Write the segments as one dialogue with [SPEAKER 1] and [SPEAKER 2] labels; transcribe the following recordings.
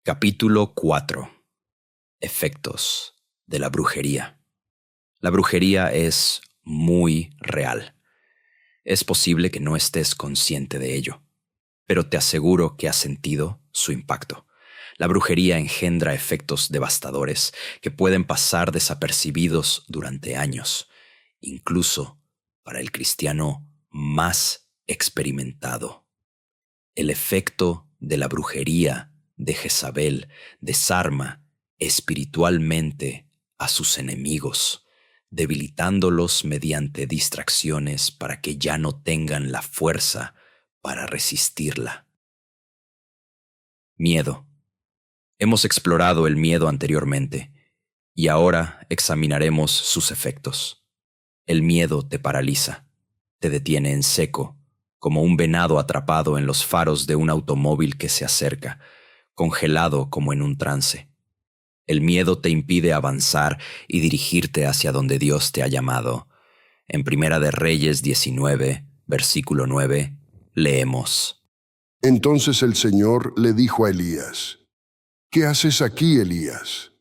[SPEAKER 1] Capítulo 4. Efectos de la brujería. La brujería es muy real. Es posible que no estés consciente de ello, pero te aseguro que has sentido su impacto. La brujería engendra efectos devastadores que pueden pasar desapercibidos durante años, incluso para el cristiano más experimentado. El efecto de la brujería de Jezabel desarma espiritualmente a sus enemigos, debilitándolos mediante distracciones para que ya no tengan la fuerza para resistirla. Miedo. Hemos explorado el miedo anteriormente y ahora examinaremos sus efectos. El miedo te paraliza, te detiene en seco, como un venado atrapado en los faros de un automóvil que se acerca, congelado como en un trance. El miedo te impide avanzar y dirigirte hacia donde Dios te ha llamado. En Primera de Reyes 19, versículo 9, leemos:
[SPEAKER 2] Entonces el Señor le dijo a Elías: ¿Qué haces aquí, Elías?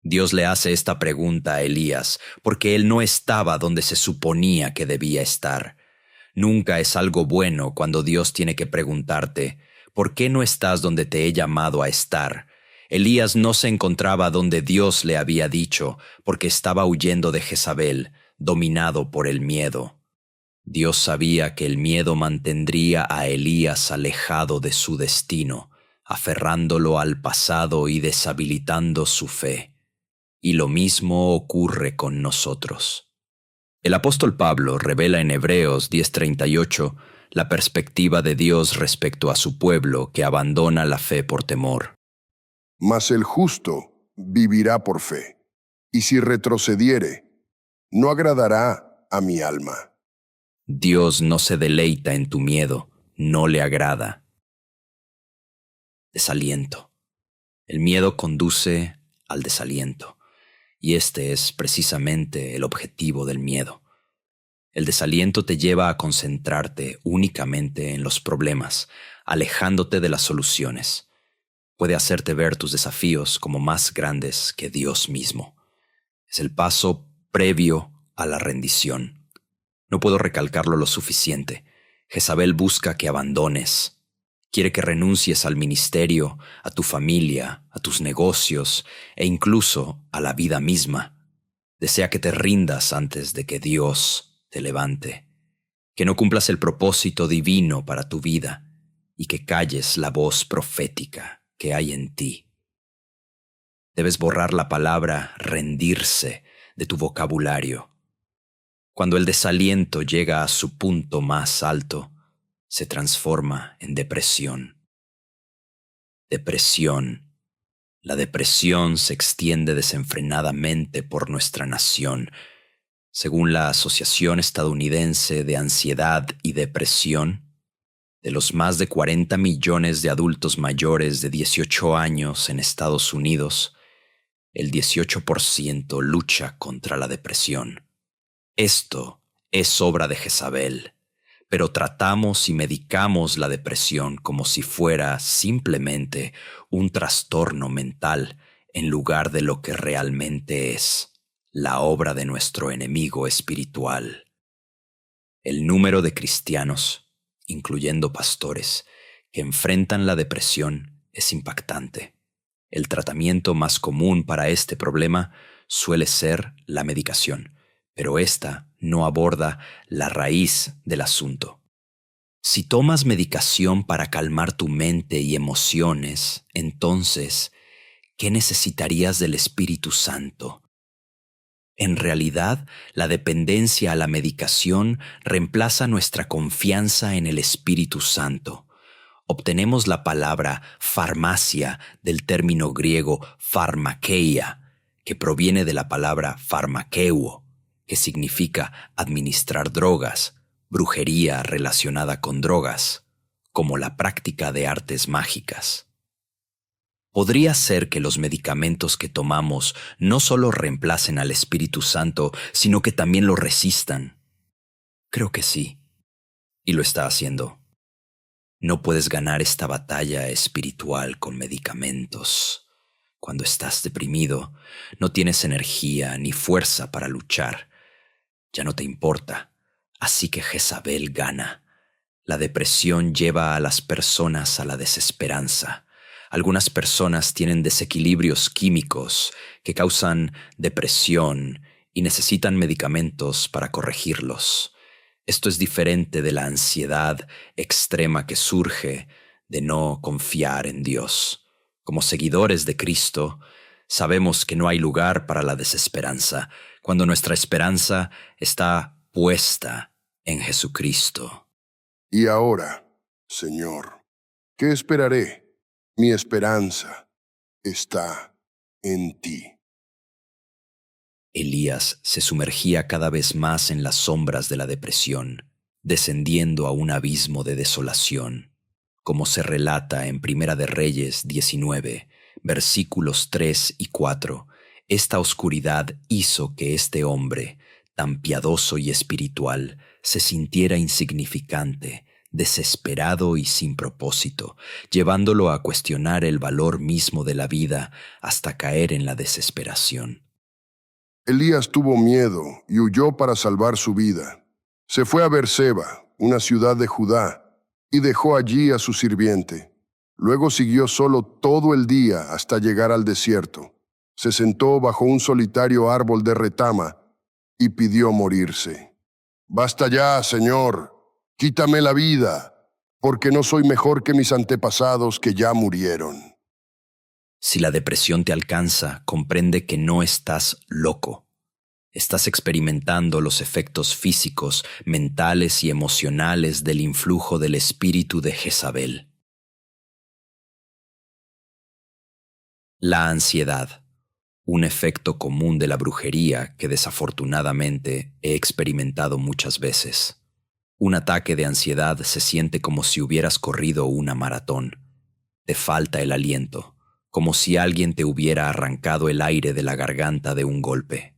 [SPEAKER 1] Dios le hace esta pregunta a Elías porque él no estaba donde se suponía que debía estar. Nunca es algo bueno cuando Dios tiene que preguntarte: ¿por qué no estás donde te he llamado a estar? Elías no se encontraba donde Dios le había dicho porque estaba huyendo de Jezabel, dominado por el miedo. Dios sabía que el miedo mantendría a Elías alejado de su destino, aferrándolo al pasado y deshabilitando su fe. Y lo mismo ocurre con nosotros. El apóstol Pablo revela en Hebreos 10:38 la perspectiva de Dios respecto a su pueblo que abandona la fe por temor.
[SPEAKER 2] Mas el justo vivirá por fe, y si retrocediere, no agradará a mi alma.
[SPEAKER 1] Dios no se deleita en tu miedo, no le agrada. Desaliento. El miedo conduce al desaliento, y este es precisamente el objetivo del miedo. El desaliento te lleva a concentrarte únicamente en los problemas, alejándote de las soluciones. Puede hacerte ver tus desafíos como más grandes que Dios mismo. Es el paso previo a la rendición. No puedo recalcarlo lo suficiente. Jezabel busca que abandones. Quiere que renuncies al ministerio, a tu familia, a tus negocios e incluso a la vida misma. Desea que te rindas antes de que Dios te levante, que no cumplas el propósito divino para tu vida y que calles la voz profética que hay en ti. Debes borrar la palabra rendirse de tu vocabulario. Cuando el desaliento llega a su punto más alto, se transforma en depresión. Depresión. La depresión se extiende desenfrenadamente por nuestra nación. Según la Asociación Estadounidense de Ansiedad y Depresión, de los más de 40 millones de adultos mayores de 18 años en Estados Unidos, el 18% lucha contra la depresión. Esto es obra de Jezabel, pero tratamos y medicamos la depresión como si fuera simplemente un trastorno mental en lugar de lo que realmente es, la obra de nuestro enemigo espiritual. El número de cristianos, incluyendo pastores, que enfrentan la depresión es impactante. El tratamiento más común para este problema suele ser la medicación, pero esta no aborda la raíz del asunto. Si tomas medicación para calmar tu mente y emociones, entonces, ¿qué necesitarías del Espíritu Santo? En realidad, la dependencia a la medicación reemplaza nuestra confianza en el Espíritu Santo. Obtenemos la palabra farmacia del término griego pharmakeia, que proviene de la palabra pharmakeuo, que significa administrar drogas, brujería relacionada con drogas, como la práctica de artes mágicas. ¿Podría ser que los medicamentos que tomamos no solo reemplacen al Espíritu Santo, sino que también lo resistan? Creo que sí, y lo está haciendo. No puedes ganar esta batalla espiritual con medicamentos. Cuando estás deprimido, no tienes energía ni fuerza para luchar. Ya no te importa, así que Jezabel gana. La depresión lleva a las personas a la desesperanza. Algunas personas tienen desequilibrios químicos que causan depresión y necesitan medicamentos para corregirlos. Esto es diferente de la ansiedad extrema que surge de no confiar en Dios. Como seguidores de Cristo, sabemos que no hay lugar para la desesperanza cuando nuestra esperanza está puesta en Jesucristo.
[SPEAKER 2] Y ahora, Señor, ¿qué esperaré? Mi esperanza está en ti.
[SPEAKER 1] Elías se sumergía cada vez más en las sombras de la depresión, descendiendo a un abismo de desolación, como se relata en Primera de Reyes 19, versículos 3 y 4. Esta oscuridad hizo que este hombre, tan piadoso y espiritual, se sintiera insignificante, desesperado y sin propósito, llevándolo a cuestionar el valor mismo de la vida hasta caer en la desesperación.
[SPEAKER 2] Elías tuvo miedo y huyó para salvar su vida. Se fue a Beerseba, una ciudad de Judá, y dejó allí a su sirviente. Luego siguió solo todo el día hasta llegar al desierto. Se sentó bajo un solitario árbol de retama y pidió morirse. «Basta ya, Señor, quítame la vida, porque no soy mejor que mis antepasados que ya murieron».
[SPEAKER 1] Si la depresión te alcanza, comprende que no estás loco. Estás experimentando los efectos físicos, mentales y emocionales del influjo del espíritu de Jezabel. La ansiedad, un efecto común de la brujería que desafortunadamente he experimentado muchas veces. Un ataque de ansiedad se siente como si hubieras corrido una maratón. Te falta el aliento, como si alguien te hubiera arrancado el aire de la garganta de un golpe.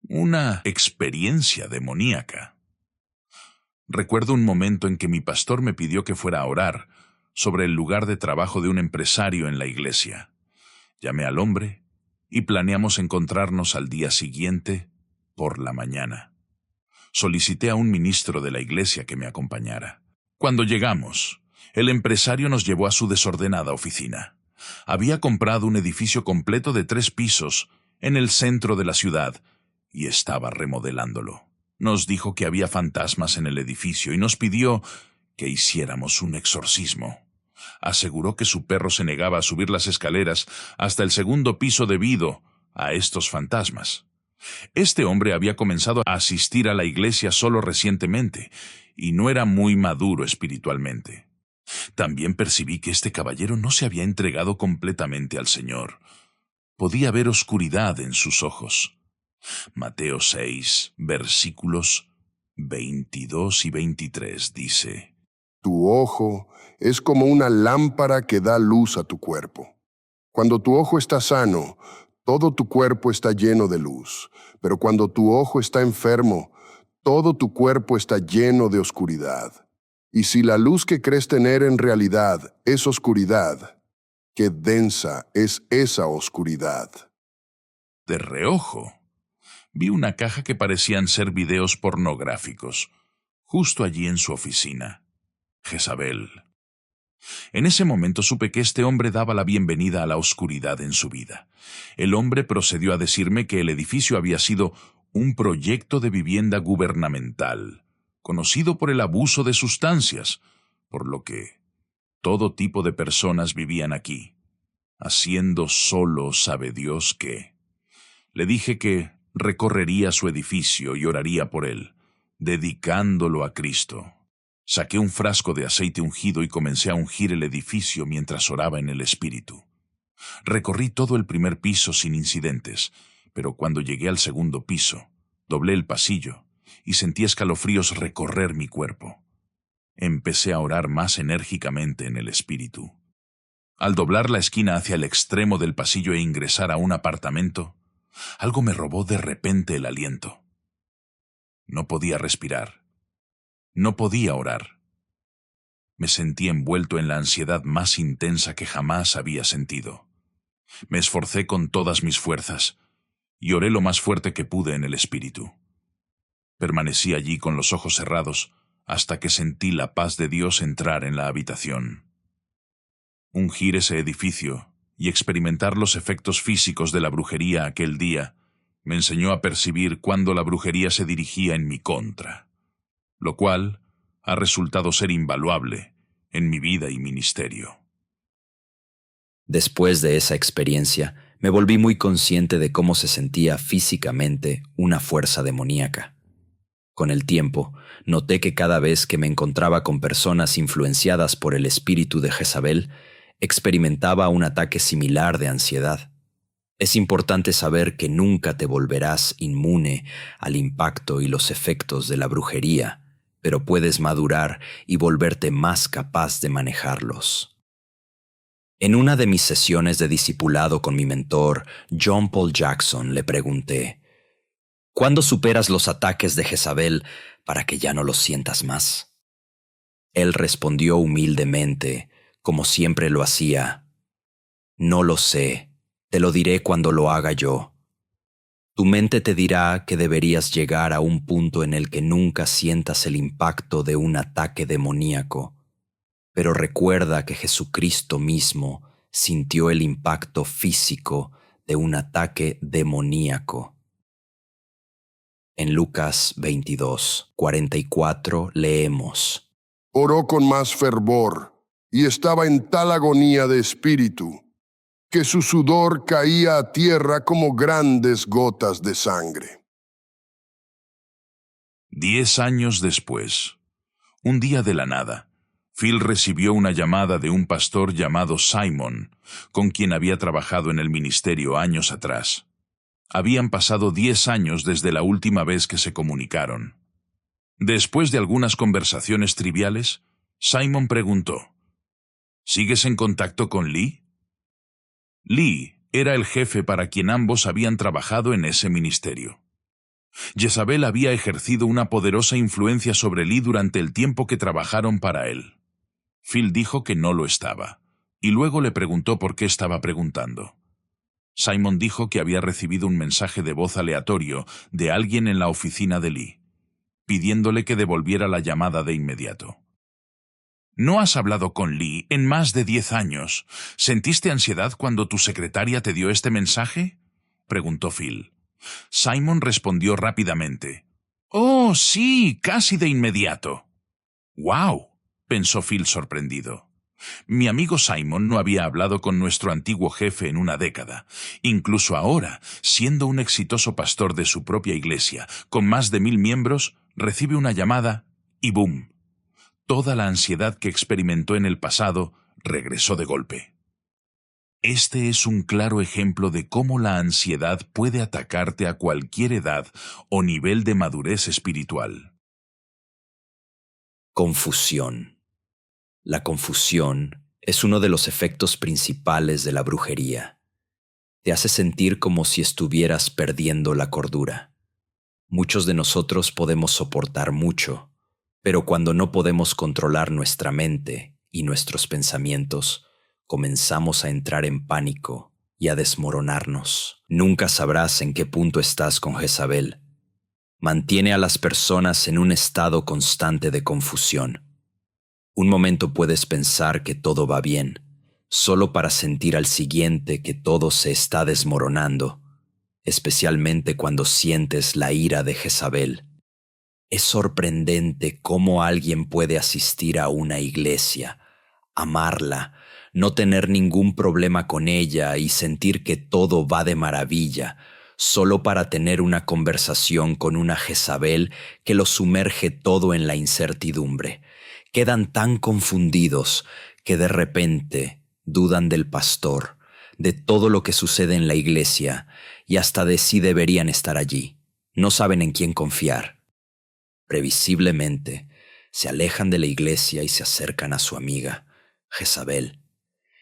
[SPEAKER 3] Una experiencia demoníaca. Recuerdo un momento en que mi pastor me pidió que fuera a orar sobre el lugar de trabajo de un empresario en la iglesia. Llamé al hombre y planeamos encontrarnos al día siguiente por la mañana. Solicité a un ministro de la iglesia que me acompañara. Cuando llegamos, el empresario nos llevó a su desordenada oficina. Había comprado un edificio completo de 3 pisos en el centro de la ciudad y estaba remodelándolo. Nos dijo que había fantasmas en el edificio y nos pidió que hiciéramos un exorcismo. Aseguró que su perro se negaba a subir las escaleras hasta el 2º piso debido a estos fantasmas. Este hombre había comenzado a asistir a la iglesia solo recientemente y no era muy maduro espiritualmente. También percibí que este caballero no se había entregado completamente al Señor. Podía ver oscuridad en sus ojos. Mateo 6, versículos 22 y 23 dice:
[SPEAKER 2] Tu ojo es como una lámpara que da luz a tu cuerpo. Cuando tu ojo está sano, todo tu cuerpo está lleno de luz. Pero cuando tu ojo está enfermo, todo tu cuerpo está lleno de oscuridad. Y si la luz que crees tener en realidad es oscuridad, qué densa es esa oscuridad.
[SPEAKER 3] De reojo, vi una caja que parecían ser videos pornográficos, justo allí en su oficina. Jezabel. En ese momento supe que este hombre daba la bienvenida a la oscuridad en su vida. El hombre procedió a decirme que el edificio había sido un proyecto de vivienda gubernamental, conocido por el abuso de sustancias, por lo que todo tipo de personas vivían aquí, haciendo solo sabe Dios qué. Le dije que recorrería su edificio y oraría por él, dedicándolo a Cristo. Saqué un frasco de aceite ungido y comencé a ungir el edificio mientras oraba en el Espíritu. Recorrí todo el 1er piso sin incidentes, pero cuando llegué al 2º piso, doblé el pasillo y sentí escalofríos recorrer mi cuerpo. Empecé a orar más enérgicamente en el Espíritu. Al doblar la esquina hacia el extremo del pasillo e ingresar a un apartamento, algo me robó de repente el aliento. No podía respirar. No podía orar. Me sentí envuelto en la ansiedad más intensa que jamás había sentido. Me esforcé con todas mis fuerzas y oré lo más fuerte que pude en el espíritu. Permanecí allí con los ojos cerrados hasta que sentí la paz de Dios entrar en la habitación. Ungir ese edificio y experimentar los efectos físicos de la brujería aquel día me enseñó a percibir cuándo la brujería se dirigía en mi contra, lo cual ha resultado ser invaluable en mi vida y ministerio.
[SPEAKER 1] Después de esa experiencia, me volví muy consciente de cómo se sentía físicamente una fuerza demoníaca. Con el tiempo, noté que cada vez que me encontraba con personas influenciadas por el espíritu de Jezabel, experimentaba un ataque similar de ansiedad. Es importante saber que nunca te volverás inmune al impacto y los efectos de la brujería, pero puedes madurar y volverte más capaz de manejarlos. En una de mis sesiones de discipulado con mi mentor, John Paul Jackson, le pregunté: ¿cuándo superas los ataques de Jezabel para que ya no los sientas más? Él respondió humildemente, como siempre lo hacía: no lo sé, te lo diré cuando lo haga yo. Tu mente te dirá que deberías llegar a un punto en el que nunca sientas el impacto de un ataque demoníaco, pero recuerda que Jesucristo mismo sintió el impacto físico de un ataque demoníaco. En Lucas 22:44 leemos:
[SPEAKER 2] Oró con más fervor y estaba en tal agonía de espíritu que su sudor caía a tierra como grandes gotas de sangre.
[SPEAKER 3] 10 años después, un día de la nada, Phil recibió una llamada de un pastor llamado Simon, con quien había trabajado en el ministerio años atrás. Habían pasado 10 años desde la última vez que se comunicaron. Después de algunas conversaciones triviales, Simon preguntó: ¿sigues en contacto con Lee? Lee era el jefe para quien ambos habían trabajado en ese ministerio. Jezabel había ejercido una poderosa influencia sobre Lee durante el tiempo que trabajaron para él. Phil dijo que no lo estaba, y luego le preguntó por qué estaba preguntando. Simon dijo que había recibido un mensaje de voz aleatorio de alguien en la oficina de Lee, pidiéndole que devolviera la llamada de inmediato. ¿No has hablado con Lee en más de 10 años? ¿Sentiste ansiedad cuando tu secretaria te dio este mensaje?, preguntó Phil. Simon respondió rápidamente: «Oh, sí, casi de inmediato». «¡Wow!», pensó Phil sorprendido. Mi amigo Simon no había hablado con nuestro antiguo jefe en una década. Incluso ahora, siendo un exitoso pastor de su propia iglesia, con más de 1000 miembros, recibe una llamada y ¡boom! Toda la ansiedad que experimentó en el pasado regresó de golpe. Este es un claro ejemplo de cómo la ansiedad puede atacarte a cualquier edad o nivel de madurez espiritual.
[SPEAKER 1] Confusión. La confusión es uno de los efectos principales de la brujería. Te hace sentir como si estuvieras perdiendo la cordura. Muchos de nosotros podemos soportar mucho, pero cuando no podemos controlar nuestra mente y nuestros pensamientos, comenzamos a entrar en pánico y a desmoronarnos. Nunca sabrás en qué punto estás con Jezabel. Mantiene a las personas en un estado constante de confusión. Un momento puedes pensar que todo va bien, solo para sentir al siguiente que todo se está desmoronando, especialmente cuando sientes la ira de Jezabel. Es sorprendente cómo alguien puede asistir a una iglesia, amarla, no tener ningún problema con ella y sentir que todo va de maravilla, solo para tener una conversación con una Jezabel que lo sumerge todo en la incertidumbre. Quedan tan confundidos que de repente dudan del pastor, de todo lo que sucede en la iglesia y hasta de si deberían estar allí. No saben en quién confiar. Previsiblemente, se alejan de la iglesia y se acercan a su amiga, Jezabel.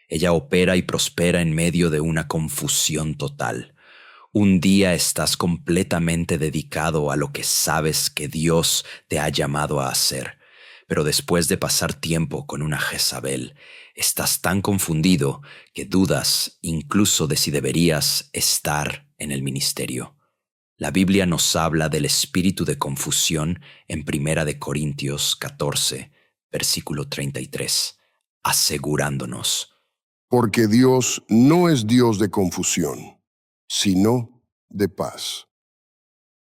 [SPEAKER 1] Ella opera y prospera en medio de una confusión total. Un día estás completamente dedicado a lo que sabes que Dios te ha llamado a hacer, Pero después de pasar tiempo con una Jezabel, estás tan confundido que dudas incluso de si deberías estar en el ministerio. La Biblia nos habla del espíritu de confusión en 1 Corintios 14, versículo 33, asegurándonos.
[SPEAKER 2] Porque Dios no es Dios de confusión, sino de paz.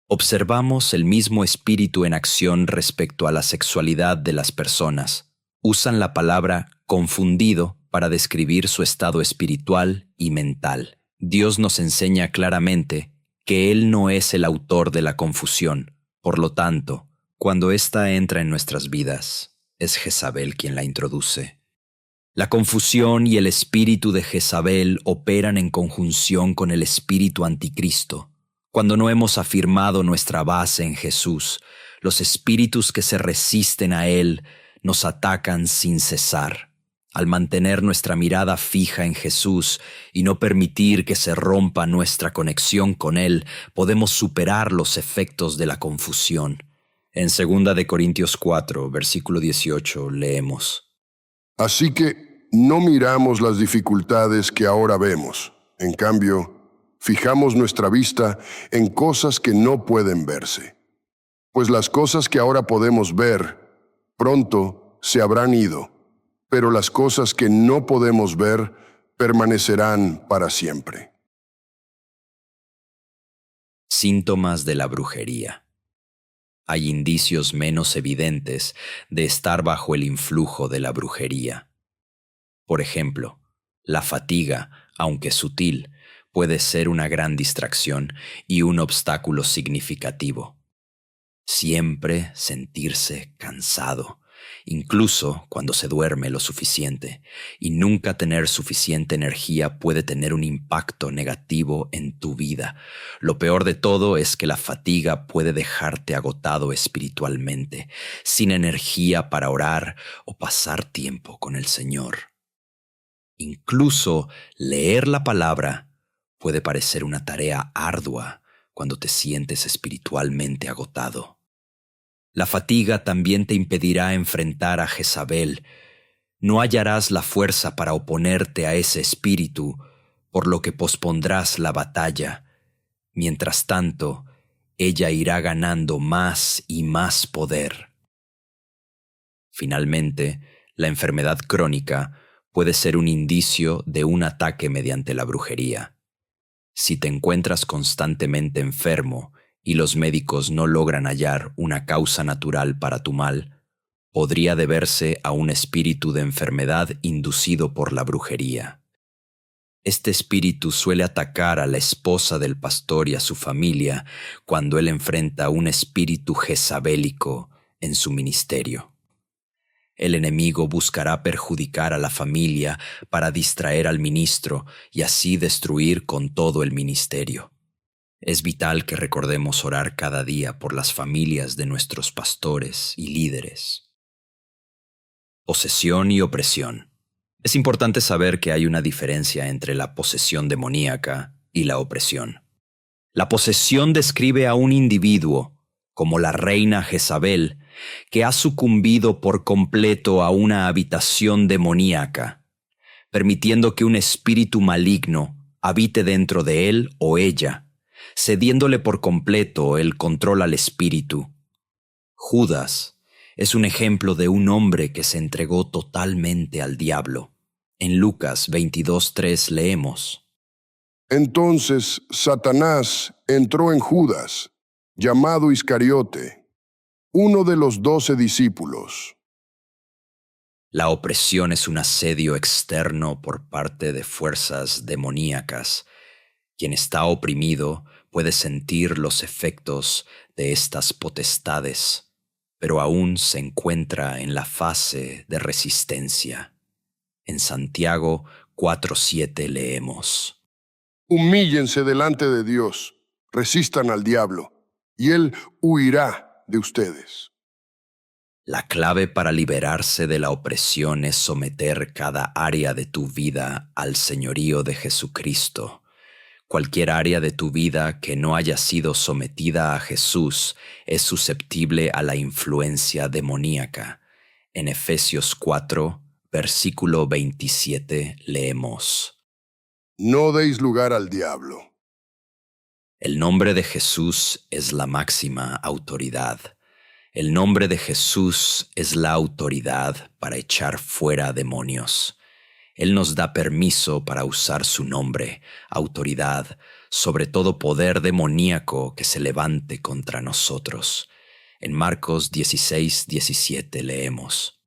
[SPEAKER 1] Observamos el mismo espíritu en acción respecto a la sexualidad de las personas. Usan la palabra confundido para describir su estado espiritual y mental. Dios nos enseña claramente que Él no es el autor de la confusión. Por lo tanto, cuando ésta entra en nuestras vidas, es Jezabel quien la introduce. La confusión y el espíritu de Jezabel operan en conjunción con el espíritu anticristo. Cuando no hemos afirmado nuestra base en Jesús, los espíritus que se resisten a Él nos atacan sin cesar. Al mantener nuestra mirada fija en Jesús y no permitir que se rompa nuestra conexión con Él, podemos superar los efectos de la confusión. En 2 Corintios 4, versículo 18, leemos:
[SPEAKER 2] Así que no miramos las dificultades que ahora vemos. En cambio, fijamos nuestra vista en cosas que no pueden verse. Pues las cosas que ahora podemos ver, pronto se habrán ido, pero las cosas que no podemos ver permanecerán para siempre.
[SPEAKER 1] Síntomas de la brujería. Hay indicios menos evidentes de estar bajo el influjo de la brujería. Por ejemplo, la fatiga, aunque sutil, puede ser una gran distracción y un obstáculo significativo. Siempre sentirse cansado, incluso cuando se duerme lo suficiente, y nunca tener suficiente energía puede tener un impacto negativo en tu vida. Lo peor de todo es que la fatiga puede dejarte agotado espiritualmente, sin energía para orar o pasar tiempo con el Señor. Incluso leer la palabra puede parecer una tarea ardua cuando te sientes espiritualmente agotado. La fatiga también te impedirá enfrentar a Jezabel. No hallarás la fuerza para oponerte a ese espíritu, por lo que pospondrás la batalla. Mientras tanto, ella irá ganando más y más poder. Finalmente, la enfermedad crónica puede ser un indicio de un ataque mediante la brujería. Si te encuentras constantemente enfermo y los médicos no logran hallar una causa natural para tu mal, podría deberse a un espíritu de enfermedad inducido por la brujería. Este espíritu suele atacar a la esposa del pastor y a su familia cuando él enfrenta un espíritu jezabélico en su ministerio. El enemigo buscará perjudicar a la familia para distraer al ministro y así destruir con todo el ministerio. Es vital que recordemos orar cada día por las familias de nuestros pastores y líderes. Posesión y opresión. Es importante saber que hay una diferencia entre la posesión demoníaca y la opresión. La posesión describe a un individuo, como la reina Jezabel, que ha sucumbido por completo a una habitación demoníaca, permitiendo que un espíritu maligno habite dentro de él o ella, cediéndole por completo el control al espíritu. Judas es un ejemplo de un hombre que se entregó totalmente al diablo. En Lucas 22:3 leemos:
[SPEAKER 2] Entonces Satanás entró en Judas, llamado Iscariote, uno de los 12 discípulos.
[SPEAKER 1] La opresión es un asedio externo por parte de fuerzas demoníacas. Quien está oprimido puede sentir los efectos de estas potestades, pero aún se encuentra en la fase de resistencia. En Santiago 4:7 leemos:
[SPEAKER 2] Humíllense delante de Dios, resistan al diablo, y él huirá de ustedes.
[SPEAKER 1] La clave para liberarse de la opresión es someter cada área de tu vida al señorío de Jesucristo. Cualquier área de tu vida que no haya sido sometida a Jesús es susceptible a la influencia demoníaca. En Efesios 4, versículo 27 leemos:
[SPEAKER 2] No deis lugar al diablo.
[SPEAKER 1] El nombre de Jesús es la máxima autoridad. El nombre de Jesús es la autoridad para echar fuera demonios. Él nos da permiso para usar su nombre, autoridad, sobre todo poder demoníaco que se levante contra nosotros. En Marcos 16:17 leemos: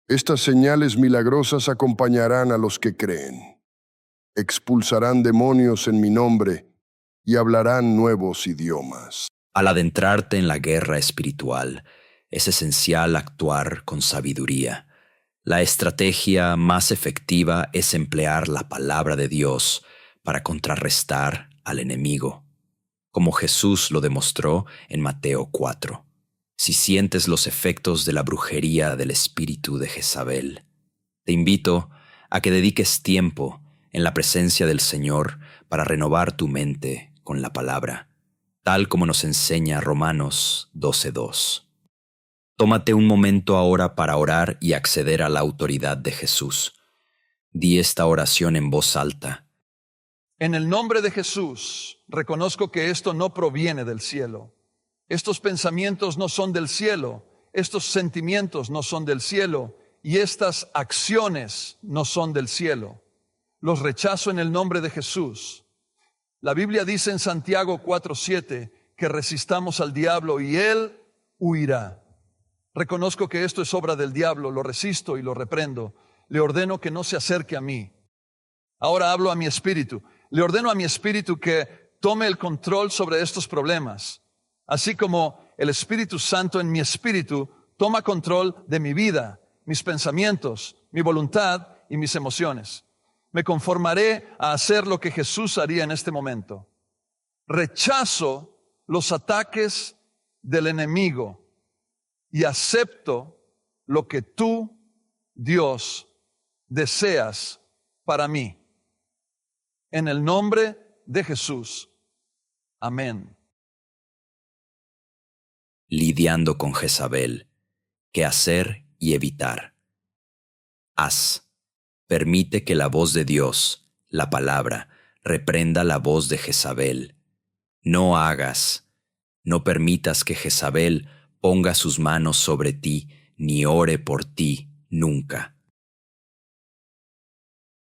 [SPEAKER 2] Estas señales milagrosas acompañarán a los que creen. Expulsarán demonios en mi nombre y hablarán nuevos idiomas.
[SPEAKER 1] Al adentrarte en la guerra espiritual, es esencial actuar con sabiduría. La estrategia más efectiva es emplear la palabra de Dios para contrarrestar al enemigo, como Jesús lo demostró en Mateo 4. Si sientes los efectos de la brujería del espíritu de Jezabel, te invito a que dediques tiempo en la presencia del Señor para renovar tu mente con la palabra, tal como nos enseña Romanos 12:2. Tómate un momento ahora para orar y acceder a la autoridad de Jesús. Di esta oración en voz alta.
[SPEAKER 4] En el nombre de Jesús, reconozco que esto no proviene del cielo. Estos pensamientos no son del cielo, estos sentimientos no son del cielo y estas acciones no son del cielo. Los rechazo en el nombre de Jesús. La Biblia dice en Santiago 4:7 que resistamos al diablo y él huirá. Reconozco que esto es obra del diablo, lo resisto y lo reprendo. Le ordeno que no se acerque a mí. Ahora hablo a mi espíritu. Le ordeno a mi espíritu que tome el control sobre estos problemas, así como el Espíritu Santo en mi espíritu toma control de mi vida, mis pensamientos, mi voluntad y mis emociones. Me conformaré a hacer lo que Jesús haría en este momento. Rechazo los ataques del enemigo y acepto lo que tú, Dios, deseas para mí. En el nombre de Jesús. Amén.
[SPEAKER 1] Lidiando con Jezabel. ¿Qué hacer y evitar? Haz. Permite que la voz de Dios, la palabra, reprenda la voz de Jezabel. No hagas. No permitas que Jezabel ponga sus manos sobre ti, ni ore por ti nunca.